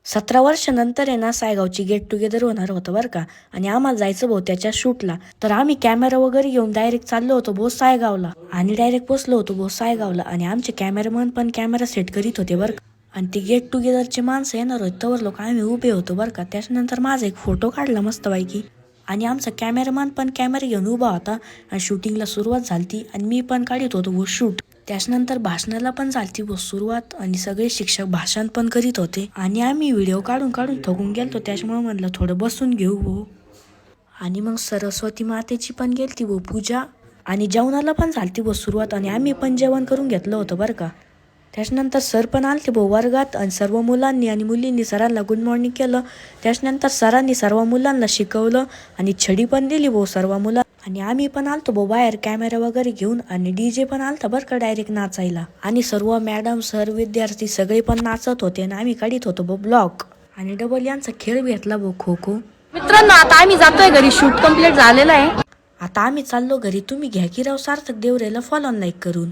17 वर्षानंतर आहे ना सायगावची गेट टुगेदर होणार होतं बरं का. आणि आम्हाला जायचं भाऊ त्याच्या शूटला. तर आम्ही कॅमेरा वगैरे घेऊन डायरेक्ट चाललो होतो भाऊ सायगावला. आणि डायरेक्ट पोचलो होतो भाऊ सायगावला. आणि आमचे कॅमेरामन पण कॅमेरा सेट करीत होते बरं का. आणि ती गेट टुगेदरचे माणसं येणार होते तवर लोक आम्ही उभे होतो बरं का. त्याच्यानंतर माझा एक फोटो काढला मस्तपैकी. आणि आमचा कॅमेरामॅन पण कॅमेरा घेऊन उभा होता. आणि शूटिंगला सुरुवात झाली आणि मी पण काढत होतो वो शूट. त्याच्यानंतर भाषणाला पण झालती वो सुरुवात. आणि सगळे शिक्षक भाषण पण करीत होते. आणि आम्ही व्हिडिओ काढून काढून थकून गेलतो. त्याच्यामुळे म्हणलं थोडं बसून घेऊ वो. आणि मग सरस्वती मातेची पण गेलती वो पूजा. आणि जेवणाला पण झालती वो सुरुवात. आणि आम्ही पण जेवण करून घेतलं होतं बरं का. त्याच्यानंतर सर पण आलते भाऊ वर्गात. आणि सर्व मुलांनी आणि मुलींनी सरांना गुड मॉर्निंग केलं. त्याच्यानंतर सरांनी सर्व मुलांना शिकवलं. आणि छडी पण दिली भाऊ सर्व मुला. आणि आम्ही पण आलतो भाऊ बाहेर कॅमेरा वगैरे घेऊन. आणि DJ पण आलता बरं का डायरेक्ट नाचायला. आणि सर्व मॅडम सर विद्यार्थी सगळे पण नाचत होते. आणि आम्ही काढीत होतो भाऊ ब्लॉग. आणि डबल यांचा खेळ घेतला भाऊ खो खो. मित्रांनो आता आम्ही जातोय घरी, शूट कंप्लीट झालेलं आहे. आता आम्ही चाललो घरी. तुम्ही घ्या की राव सार्थक देवरेला फॉलो लाईक करून.